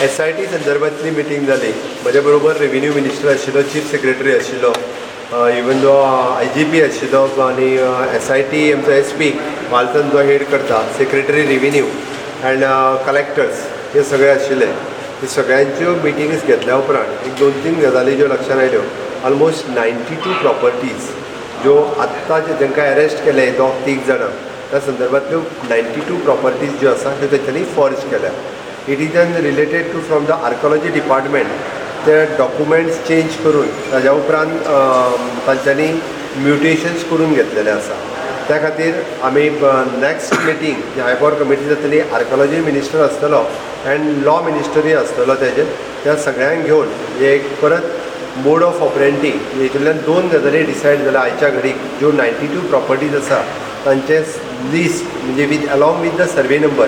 SIT संदर्भातली meeting जाली. म्हजे बरोबर रेव्हेन्यू मिनिस्टर आशिल्लो, चीफ सेक्रेटरी आशिल्लो, इवन जो IGP आशिल्लो आनी SIT आमचो SP वाल्सन जो हेड करता, सेक्रेटरी रेव्हेन्यू अँड कलेक्टर्स हे सगळे आशिल्ले. हे सगळ्यांच्यो मिटिंग्स घेतल्या उपरांत एक 2-3 गजाली ज्यो लक्षांत आयल्यो. ऑलमोस्ट 92 प्रॉपर्टीज ज्यो आत्ता जेंकां अरेस्ट केले 2-3 जाणां, त्या संदर्भांतल्यो 92 प्रॉपर्टीज ज्यो आसा त्यो तेंच्यांनी फॉर्ज केल्या. It is an related to from the archaeology department ते डॉक्युमेंट्स चेंज करून ताज्या उपरांत तांच्यांनी म्युटेशन्स करून घेतलेले आसा. त्या खातीर आमी नॅक्स्ट मिटींग जी हायपॉवर कमिटी जातली, आर्कोलॉजी मिनिस्टर आसतलो अँड लॉ मिनिस्टरूय आसतलो तेजेर, त्या सगळ्यांक घेवन एक परत मोड ऑफ ऑपरेंटी हेतूंतल्यान 2 गजाली डिसायड जाल्या आयच्या घडीक. ज्यो 92 प्रॉपर्टीज आसा तांचे लिस्ट म्हणजे with along with the survey number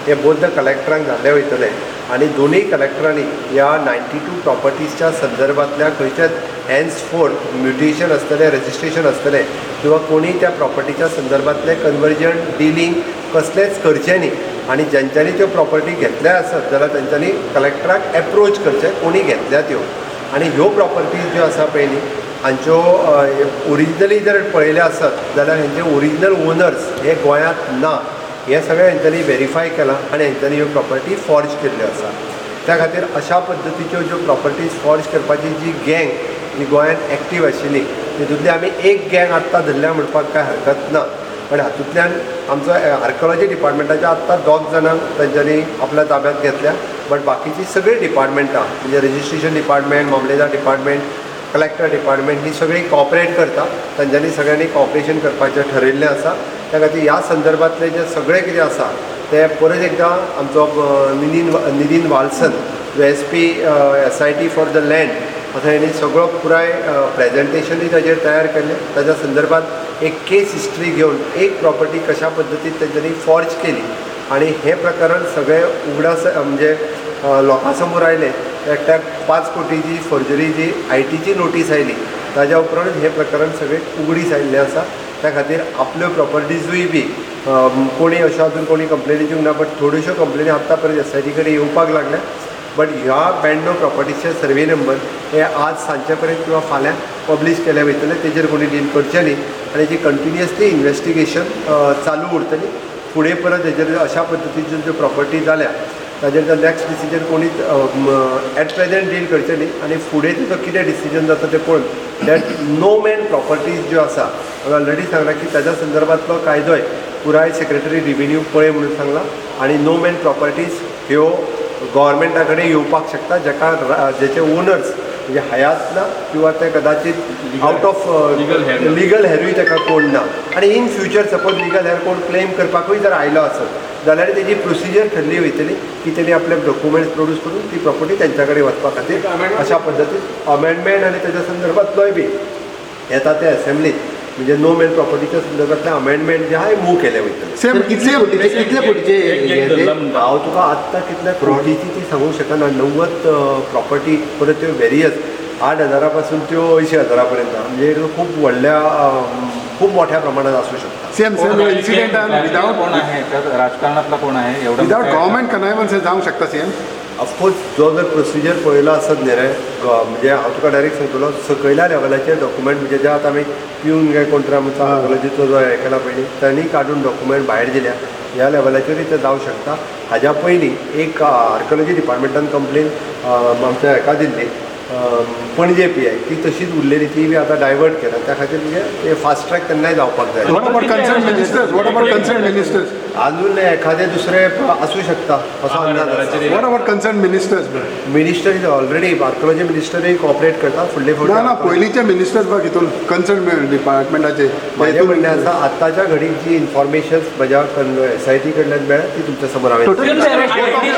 हे बोथ द कलेक्टरांक धाडले वयतले आनी दोनूय कलेक्टरांनी ह्या 92 प्रॉपर्टीजच्या संदर्भांतल्या खंयच्याच हॅन्स फोर्थ म्युटेशन आसतलें, रजिस्ट्रेशन आसतलें किंवा कोणी त्या प्रॉपर्टीच्या संदर्भांतलें कन्वर्जन डिलिंग कसलेंच करचें न्ही. आनी ज्यांच्यांनी त्यो प्रॉपर्टी घेतल्या आसत जाल्यार तांच्यांनी कलेक्टराक एप्रोच करचें कोणी घेतल्या त्यो. आनी ह्यो प्रॉपर्टीज ज्यो आसा पळय न्ही, हांच्यो ओरिजिनली जर पळयले आसत जाल्यार हेंचे ओरिजिनल ओनर्स हे गोंयांत ना. हे सगळें हेंच्यांनी व्हेरीफाय केलां आनी हेंच्यांनी ह्यो प्रॉपर्टी फॉर्ज केल्ल्यो आसा. त्या खातीर अशा पद्दतीच्यो ज्यो प्रॉपर्टीज फॉर्ज करपाची जी गँग ही गोंयांत एक्टीव आशिल्ली, तितूंतली आमी एक गँग आत्तां धरल्या म्हणपाक कांय हरकत ना. पण हातूंतल्यान आमचो आर्कोलॉजी डिपार्टमेंटाच्या आत्तां 2 जाणांक तांच्यांनी आपल्या ताब्यांत घेतल्या. बट बाकीची सगळी डिपार्टमेंटां म्हणजे रजिस्ट्रेशन डिपार्टमेंट, मामलेदार डिपार्टमेंट, कलेक्टर डिपार्टमेंट ही सगळी कॉपरेट करता. तांच्यांनी सगळ्यांनी कॉपरेशन करपाचें ठरयिल्लें आसा. त्या खातीर ह्या संदर्भांतलें जें सगळें कितें आसा तें परत एकदां आमचो नितीन वाल्सन जो SP SIT for the land असो हेणी सगळो पुराय प्रेजेंटेशनूय ताजेर तयार केल्लें. ताज्या संदर्भांत एक केस हिस्ट्री घेवन एक प्रॉपर्टी कशा पद्दतीन तेंच्यांनी फॉर्ज केली आनी हें प्रकरण सगळें उगडास म्हणजे लोकां समोर आयलें. एकट्याक 5 कोटीची फॉर्जरी जी ITची नोटीस आयली, ताज्या उपरांत हें प्रकरण सगळें उगडीस आयिल्लें आसा. त्या खातीर आपल्यो प्रॉपर्टीजूय बी कोणी अशें अजून कोणी कंप्लेनी दिवंक ना. बट थोड्योश्यो कंप्लेनी आत्तां पर्यंत SIT कडेन येवपाक लागल्या. बट ह्या 92 प्रॉपर्टीचे सर्वे नंबर हे आज सांजे पर्यंत किंवा फाल्यां पब्लीश केले वयतले. तेजेर कोणी डील करचें न्ही आनी जी कंटिन्युअसली इन्वेस्टिगेशन चालू उरतली. फुडें परत हेजेर अशा पद्दतीच्यो ज्यो प्रॉपर्टी जाल्या ताजेर जर नॅक्स्ट डिसिजन कोणी एट प्रेजेंट डील करचें न्ही आनी फुडें तिजो कितें डिसिजन जाता तें पळोवन दॅट नो मॅन प्रॉपर्टीज ज्यो आसा हांवें ऑलरेडी सांगलां की ताज्या संदर्भांतलो कायदोय पुराय सेक्रेटरी रेव्हेन्यू पळय म्हणून सांगला. आनी नो मॅन प्रॉपर्टीज ह्यो गव्हर्मेंटा कडेन येवपाक शकता जेचे ओनर्स म्हणजे हयात ना किंवा ते कदाचित आउट ऑफ लिगल हेरूय ताका कोण ना. आनी इन फ्युचर सपोज लिगल हेर कोण क्लेम करपाकूय जर आयलो आसत जाल्यार तेजी प्रोसिजर ठरली वयतली की तेणी आपले डॉक्युमेंट्स प्रोड्यूस करून ती प्रॉपर्टी तेंच्या कडेन वचपा खातीर अशा पद्दतीन अमेंडमेंट आनी तेज्या संदर्भांतलोय बी येता ते असेंब्लीत म्हणजे नो मॅन प्रॉपर्टीच्या संदर्भांतले अमेंडमेंट जे आहा मूव केले वयतले. कितले कोटीचे हांव तुका आत्तां कितल्या कोटीची ती सांगूंक शकना. 90 प्रॉपर्टी परत त्यो वेरियस 8,000 पासून त्यो 80,000 पर्यंत म्हणजे खूप व्हडल्या खूप मोठ्या प्रमाणात आसूं शकता. इन्सिडेंट विदाउट कोण आहे राजकारणातला कोण आहे एवढं विदाउट गव्हर्मेंट कनायवन्स जावंक शकता CM. ऑफकोर्स जो जर प्रोसिजर पळयलो आसत न्ही रे म्हणजे हांव तुका डायरेक्ट सांगतलो सकयल्या लेवलाचेर डॉक्युमेंट म्हणजे जे आतां आमी पिवन काय कोण तरी आमचो आर्कोलॉजीचो जो हें केला पळय तांणी काडून डॉक्युमेंट भायर दिल्या. ह्या लेवलाचेरूय ते जावं शकता. हाज्या पयलीं एक आर्कोलॉजी डिपार्टमेंटान कंप्लेन आमच्या हेका दिल्ली पणजे PI ती तशीच उरलेली, ती बी आतां डायवर्ट केला. त्या खातीर म्हणजे ते फास्ट ट्रॅक केन्नाय जावपाक जाय. What about concerned ministers? अजून एखादे दुसरे आसूं शकता असो अंदाज आसा. What about concerned ministers? Minister is already archaeology मिनिस्टरूय कॉपरेट करता फुडले ना पयलींचे मिनिस्टर्स बघ हितून कन्सर्न डिपार्टमेंटाचे. माझे म्हणणें आसा आतांच्या घडीक जी इन्फॉर्मेशन म्हज्या SIT कडल्यान मेळ्ळ्या ती तुमच्या समोर हांवें